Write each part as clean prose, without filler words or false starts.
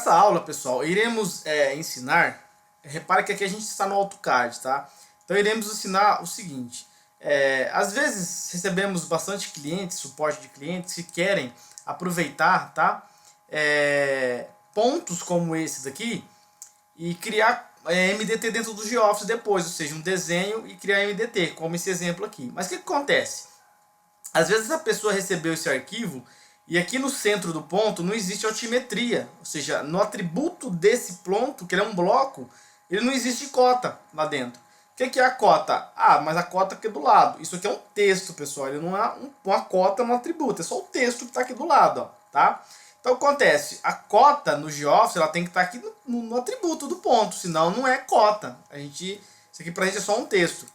Nessa aula, pessoal, iremos ensinar, repare que aqui a gente está no AutoCAD, tá? Então iremos ensinar o seguinte, às vezes recebemos bastante clientes, suporte de clientes que querem aproveitar, tá? Pontos como esses aqui e criar MDT dentro do GeoFIS depois, ou seja, um desenho e criar MDT, como esse exemplo aqui. Mas o que acontece? Às vezes a pessoa recebeu esse arquivo e aqui no centro do ponto não existe altimetria, ou seja, no atributo desse ponto, que ele é um bloco, ele não existe cota lá dentro. O que é a cota? Ah, mas a cota aqui do lado. Isso aqui é um texto, pessoal, ele não é uma cota no atributo, é só o texto que está aqui do lado, ó, tá? Então acontece, a cota no GeoFIS ela tem que estar aqui no atributo do ponto, senão não é cota. Isso aqui pra gente é só um texto.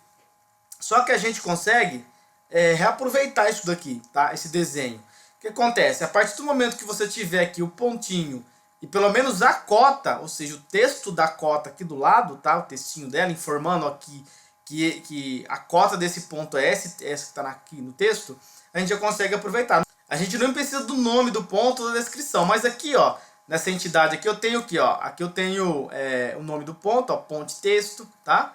Só que a gente consegue reaproveitar isso daqui, tá? Esse desenho. O que acontece? A partir do momento que você tiver aqui o pontinho e pelo menos a cota, ou seja, o texto da cota aqui do lado, tá? O textinho dela informando aqui que a cota desse ponto é essa que está aqui no texto, a gente já consegue aproveitar. A gente não precisa do nome do ponto ou da descrição, mas aqui, ó, nessa entidade aqui eu tenho aqui, ó, aqui eu tenho o nome do ponto, ó, ponto texto, tá?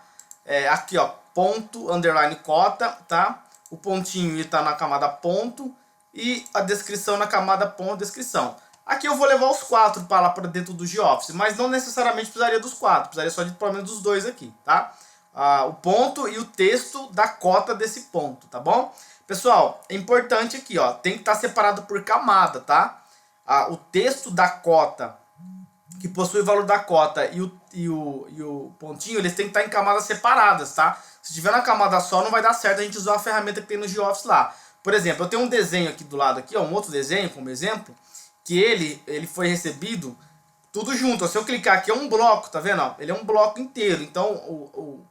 Aqui, ó, ponto underline cota, tá? O pontinho está na camada ponto e a descrição na camada ponto descrição. Aqui eu vou levar os 4 para lá para dentro do GeoFIS, mas não necessariamente precisaria dos 4, precisaria só de pelo menos dos 2 aqui, tá? O ponto e o texto da cota desse ponto, tá bom? Pessoal, é importante aqui, ó, tem que estar separado por camada, tá? O texto da cota, que possui o valor da cota e o pontinho, eles têm que estar em camadas separadas, tá? Se tiver na camada só, não vai dar certo a gente usar a ferramenta que tem no GeoFIS lá. Por exemplo, eu tenho um desenho aqui do lado, aqui, ó, um outro desenho como exemplo, que ele foi recebido tudo junto. Se eu clicar aqui, é um bloco, tá vendo? Ele é um bloco inteiro. Então, o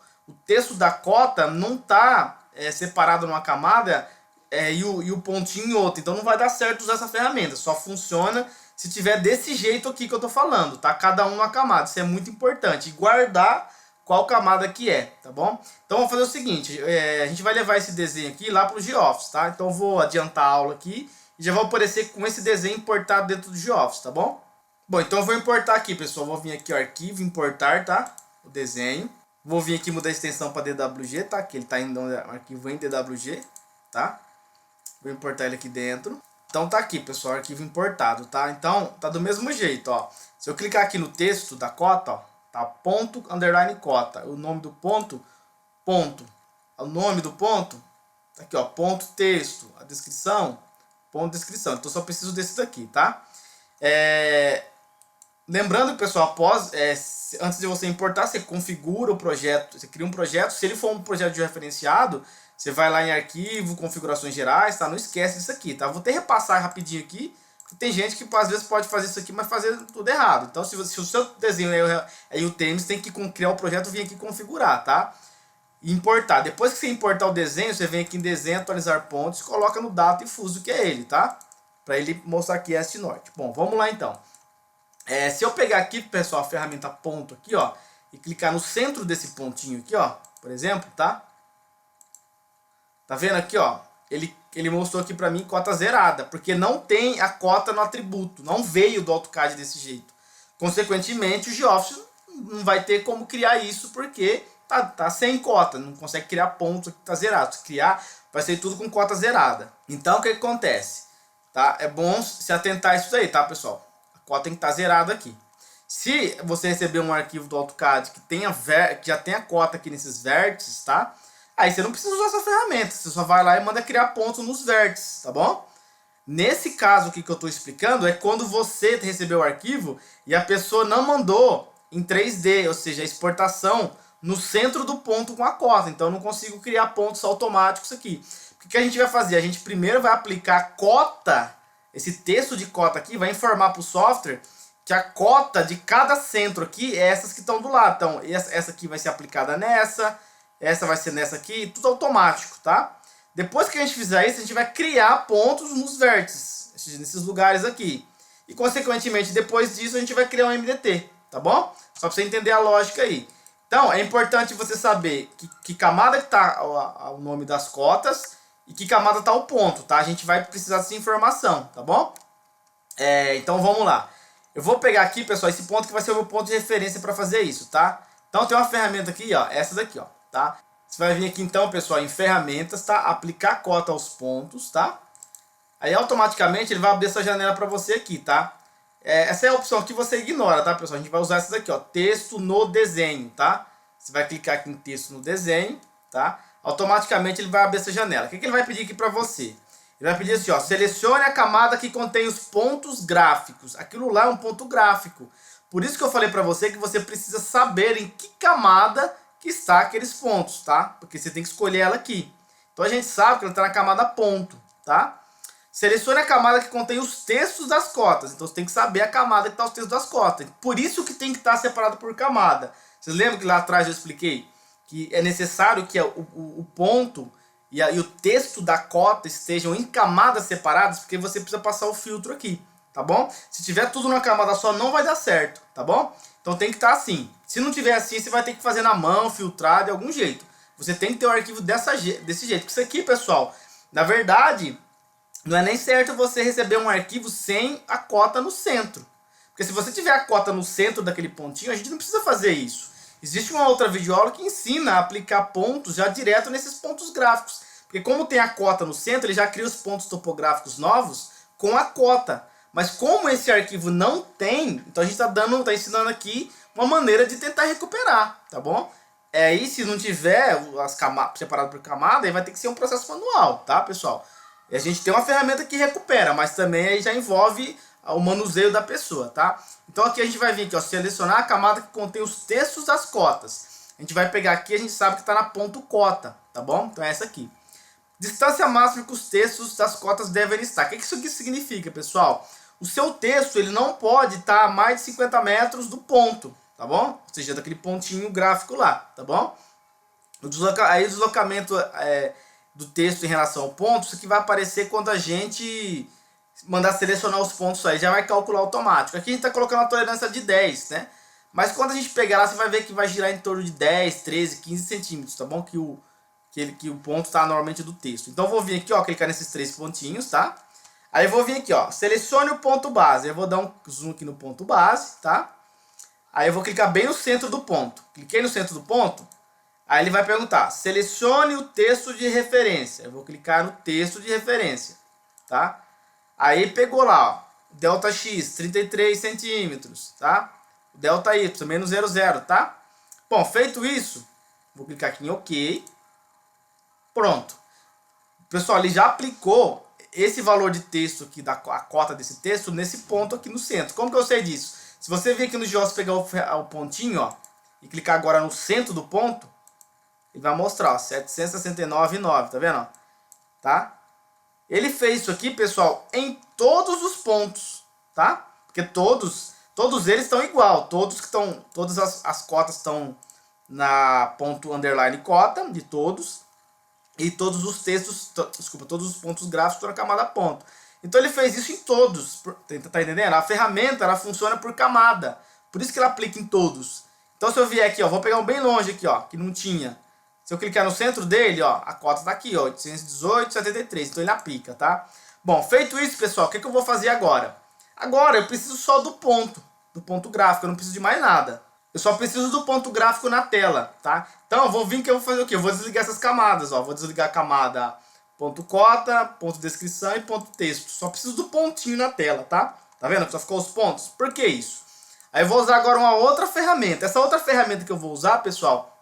texto da cota não está separado numa camada e o pontinho em outra. Então, não vai dar certo usar essa ferramenta. Só funciona se tiver desse jeito aqui que eu tô falando, tá? Cada um numa camada. Isso é muito importante. E guardar qual camada que é, tá bom? Então, vamos fazer o seguinte. A gente vai levar esse desenho aqui lá pro GeoFIS, tá? Então, eu vou adiantar a aula aqui e já vou aparecer com esse desenho importado dentro do GeoFIS, tá bom? Bom, então eu vou importar aqui, pessoal. Vou vir aqui, ó, arquivo, importar, tá? O desenho. Vou vir aqui mudar a extensão para DWG, tá? Que ele tá indo no arquivo em DWG, tá? Vou importar ele aqui dentro. Então tá aqui, pessoal, arquivo importado, tá? Então tá do mesmo jeito, ó. Se eu clicar aqui no texto da cota, ó, tá ponto underline cota. O nome do ponto, ponto. O nome do ponto, tá aqui, ó, ponto texto. A descrição, ponto descrição. Então só preciso desse daqui, tá? Lembrando, pessoal, antes de você importar, você configura o projeto, você cria um projeto. Se ele for um projeto de referenciado, você vai lá em arquivo, configurações gerais, tá? Não esquece disso aqui, tá? Vou até repassar rapidinho aqui, porque tem gente que às vezes pode fazer isso aqui, mas fazer tudo errado. Então, se o seu desenho é UTM, você tem que criar o projeto e vir aqui configurar, tá? E importar. Depois que você importar o desenho, você vem aqui em desenho, atualizar pontos, coloca no data e fuso, que é ele, tá? Para ele mostrar aqui este norte. Bom, vamos lá então. Se eu pegar aqui, pessoal, a ferramenta ponto aqui, ó, e clicar no centro desse pontinho aqui, ó, por exemplo, tá? Tá vendo aqui, ó? Ele mostrou aqui pra mim cota zerada, porque não tem a cota no atributo, não veio do AutoCAD desse jeito. Consequentemente, o GeoFIS não vai ter como criar isso, porque tá sem cota, não consegue criar pontos aqui, tá zerado. Se criar, vai ser tudo com cota zerada. Então, o que acontece? Tá? É bom se atentar a isso aí, tá, pessoal? A cota tem que estar zerada aqui. Se você receber um arquivo do AutoCAD que já tem a cota aqui nesses vértices, tá? Aí você não precisa usar essa ferramenta, você só vai lá e manda criar pontos nos vértices, tá bom? Nesse caso aqui que eu estou explicando, é quando você recebeu o arquivo e a pessoa não mandou em 3D, ou seja, a exportação no centro do ponto com a cota. Então eu não consigo criar pontos automáticos aqui. O que a gente vai fazer? A gente primeiro vai aplicar a cota, esse texto de cota aqui, vai informar para o software que a cota de cada centro aqui é essas que estão do lado. Então essa aqui vai ser aplicada nessa, essa vai ser nessa aqui, tudo automático, tá? Depois que a gente fizer isso, a gente vai criar pontos nos vértices, nesses lugares aqui. E, consequentemente, depois disso, a gente vai criar um MDT, tá bom? Só para você entender a lógica aí. Então, é importante você saber que camada que está o nome das cotas e que camada está o ponto, tá? A gente vai precisar dessa informação, tá bom? Então, vamos lá. Eu vou pegar aqui, pessoal, esse ponto que vai ser o meu ponto de referência para fazer isso, tá? Então tem uma ferramenta aqui, ó, essa daqui, ó, tá? Você vai vir aqui então, pessoal, em ferramentas, tá? Aplicar cota aos pontos, tá? Aí automaticamente ele vai abrir essa janela para você aqui, tá? Essa é a opção que você ignora, tá, pessoal? A gente vai usar essa daqui, ó, texto no desenho, tá? Você vai clicar aqui em texto no desenho, tá? Automaticamente ele vai abrir essa janela. O que ele vai pedir aqui para você? Ele vai pedir assim, ó, selecione a camada que contém os pontos gráficos. Aquilo lá é um ponto gráfico. Por isso que eu falei para você que você precisa saber em que camada que está aqueles pontos, tá? Porque você tem que escolher ela aqui. Então a gente sabe que ela está na camada ponto, tá? Selecione a camada que contém os textos das cotas. Então você tem que saber a camada que está os textos das cotas. Por isso que tem que estar separado por camada. Vocês lembram que lá atrás eu expliquei que é necessário que o ponto e o texto da cota estejam em camadas separadas, porque você precisa passar o filtro aqui, tá bom? Se tiver tudo numa camada só, não vai dar certo, tá bom? Então tem que estar assim. Se não tiver assim, você vai ter que fazer na mão, filtrar de algum jeito. Você tem que ter o arquivo desse jeito. Porque isso aqui, pessoal, na verdade, não é nem certo você receber um arquivo sem a cota no centro. Porque se você tiver a cota no centro daquele pontinho, a gente não precisa fazer isso. Existe uma outra videoaula que ensina a aplicar pontos já direto nesses pontos gráficos. Porque como tem a cota no centro, ele já cria os pontos topográficos novos com a cota. Mas como esse arquivo não tem, então a gente está ensinando aqui uma maneira de tentar recuperar, tá bom? Aí se não tiver as camadas separado por camada, aí vai ter que ser um processo manual, tá, pessoal? E a gente tem uma ferramenta que recupera, mas também aí já envolve o manuseio da pessoa, tá? Então aqui a gente vai vir aqui, ó, selecionar a camada que contém os textos das cotas. A gente vai pegar aqui, a gente sabe que está na ponto cota, tá bom? Então é essa aqui. Distância máxima que os textos das cotas devem estar. O que isso aqui significa, pessoal? O seu texto ele não pode estar a mais de 50 metros do ponto, tá bom? Ou seja, daquele pontinho gráfico lá, tá bom? Aí o deslocamento do texto em relação ao ponto, isso aqui vai aparecer quando a gente mandar selecionar os pontos aí, já vai calcular automático. Aqui a gente está colocando a tolerância de 10, né? Mas quando a gente pegar lá, você vai ver que vai girar em torno de 10, 13, 15 centímetros, tá bom? Que o ponto está normalmente do texto. Então eu vou vir aqui, ó, clicar nesses 3 pontinhos, tá? Aí eu vou vir aqui, ó, selecione o ponto base. Eu vou dar um zoom aqui no ponto base, tá? Aí eu vou clicar bem no centro do ponto. Cliquei no centro do ponto. Aí ele vai perguntar, selecione o texto de referência. Eu vou clicar no texto de referência, tá? Aí pegou lá, ó, delta x, 33 centímetros, tá? Delta y, menos 0,0, tá? Bom, feito isso, vou clicar aqui em OK. Pronto. Pessoal, ele já aplicou esse valor de texto aqui, a cota desse texto, nesse ponto aqui no centro. Como que eu sei disso? Se você vir aqui no GeoCities pegar o pontinho, ó, e clicar agora no centro do ponto, ele vai mostrar, ó, 769,9, tá vendo? Ó? Tá? Ele fez isso aqui, pessoal, em todos os pontos, tá? Porque todos eles estão igual, todas as cotas estão na ponto underline cota de todos, e todos os textos, todos os pontos gráficos estão na camada ponto. Então ele fez isso em todos, tá entendendo? A ferramenta, ela funciona por camada, por isso que ela aplica em todos. Então se eu vier aqui, ó, vou pegar um bem longe aqui, ó, que não tinha. Se eu clicar no centro dele, ó, a cota está aqui, ó, 818,73. Então ele aplica, tá? Bom, feito isso, pessoal, o que eu vou fazer agora? Agora eu preciso só do ponto gráfico, eu não preciso de mais nada. Eu só preciso do ponto gráfico na tela, tá? Então eu vou vir que eu vou fazer o quê? Eu vou desligar essas camadas, ó. Vou desligar a camada ponto cota, ponto descrição e ponto texto. Só preciso do pontinho na tela, tá? Tá vendo que só ficou os pontos? Por que isso? Aí eu vou usar agora uma outra ferramenta. Essa outra ferramenta que eu vou usar, pessoal,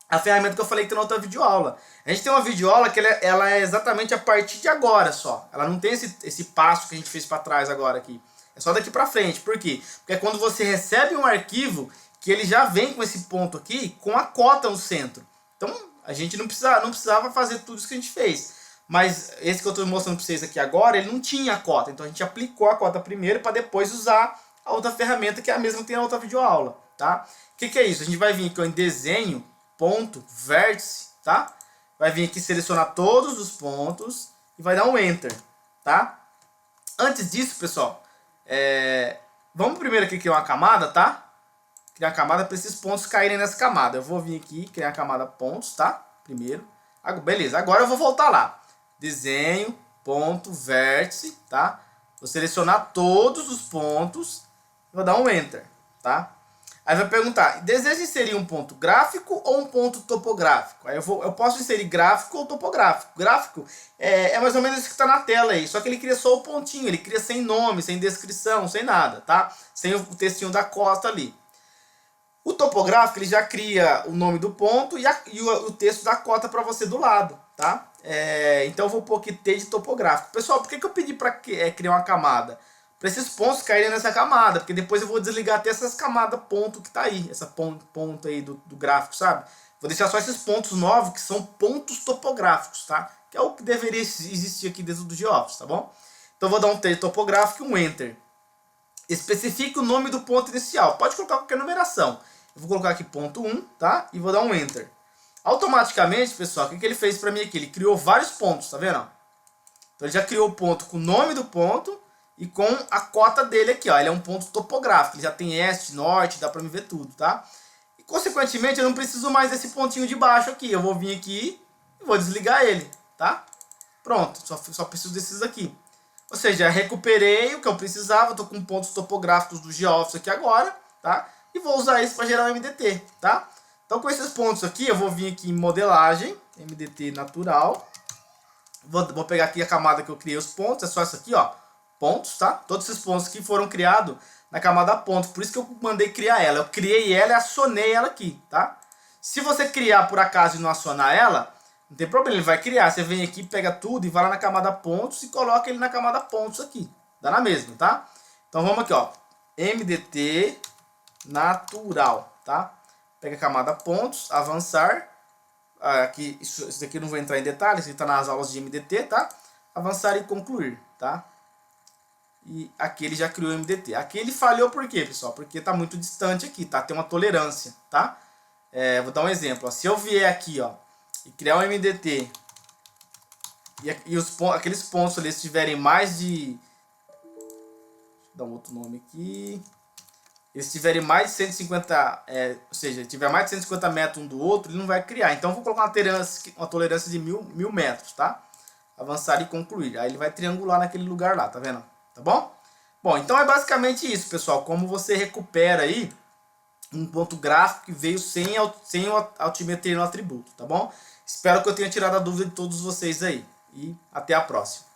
a ferramenta que eu falei que tem na outra videoaula. A gente tem uma videoaula que ela é exatamente a partir de agora só. Ela não tem esse passo que a gente fez para trás agora aqui. É só daqui para frente. Por quê? Porque é quando você recebe um arquivo que ele já vem com esse ponto aqui, com a cota no centro. Então a gente não precisava fazer tudo isso que a gente fez. Mas esse que eu estou mostrando para vocês aqui agora, ele não tinha a cota. Então a gente aplicou a cota primeiro para depois usar a outra ferramenta que é a mesma que tem na outra videoaula. Tá? O que é isso? A gente vai vir aqui em desenho, ponto, vértice, tá? Vai vir aqui selecionar todos os pontos e vai dar um Enter, tá? Antes disso, pessoal, vamos primeiro aqui criar uma camada, tá? Criar uma camada para esses pontos caírem nessa camada. Eu vou vir aqui, criar a camada pontos, tá? Primeiro. Beleza, agora eu vou voltar lá. Desenho, ponto, vértice, tá? Vou selecionar todos os pontos Vou dar um Enter, tá? Aí vai perguntar, deseja inserir um ponto gráfico ou um ponto topográfico? Aí eu posso inserir gráfico ou topográfico. Gráfico é mais ou menos isso que está na tela aí, só que ele cria só o pontinho, ele cria sem nome, sem descrição, sem nada, tá? Sem o textinho da costa ali. O topográfico ele já cria o nome do ponto e o texto da cota para você do lado, tá? Então eu vou pôr aqui T de topográfico. Pessoal, por que eu pedi para criar uma camada? Para esses pontos caírem nessa camada, porque depois eu vou desligar até essas camadas ponto que tá aí, essa ponto aí do gráfico, sabe? Vou deixar só esses pontos novos que são pontos topográficos, tá? Que é o que deveria existir aqui dentro do GeoOffice, tá bom? Então eu vou dar um T de topográfico e um Enter. Especifique o nome do ponto inicial. Pode colocar qualquer numeração. Eu vou colocar aqui ponto 1, tá? E vou dar um Enter. Automaticamente, pessoal, o que ele fez para mim aqui? Ele criou vários pontos, tá vendo? Então ele já criou o ponto com o nome do ponto e com a cota dele aqui, ó. Ele é um ponto topográfico, ele já tem este, norte, dá para me ver tudo, tá? E consequentemente eu não preciso mais desse pontinho de baixo aqui. Eu vou vir aqui e vou desligar ele, tá? Pronto, só preciso desses aqui. Ou seja, recuperei o que eu precisava, estou com pontos topográficos do GeoOffice aqui agora, tá? E vou usar isso para gerar o MDT, tá? Então com esses pontos aqui, eu vou vir aqui em modelagem, MDT natural. Vou pegar aqui a camada que eu criei os pontos, é só essa aqui, ó, pontos, tá? Todos esses pontos aqui foram criados na camada pontos, por isso que eu mandei criar ela. Eu criei ela e acionei ela aqui, tá? Se você criar por acaso e não acionar ela, não tem problema, ele vai criar. Você vem aqui, pega tudo e vai lá na camada pontos e coloca ele na camada pontos aqui. Dá na mesma, tá? Então vamos aqui, ó. MDT natural, tá? Pega a camada pontos, avançar. Aqui, isso daqui eu não vou entrar em detalhes, isso está nas aulas de MDT, tá? Avançar e concluir, tá? E aqui ele já criou o MDT. Aqui ele falhou por quê, pessoal? Porque está muito distante aqui, tá? Tem uma tolerância, tá? Vou dar um exemplo, ó. Se eu vier aqui, ó, e criar um MDT e aqueles pontos ali estiverem mais de... Deixa eu dar um outro nome aqui. Eles tiverem mais de 150, ou seja, tiver mais de 150 metros um do outro, ele não vai criar. Então eu vou colocar uma tolerância de 1000 metros, tá? Avançar e concluir. Aí ele vai triangular naquele lugar lá, tá vendo? Tá bom? Bom, então é basicamente isso, pessoal. Como você recupera aí um ponto gráfico que veio sem o altimetria no atributo, tá bom? Espero que eu tenha tirado a dúvida de todos vocês aí. E até a próxima.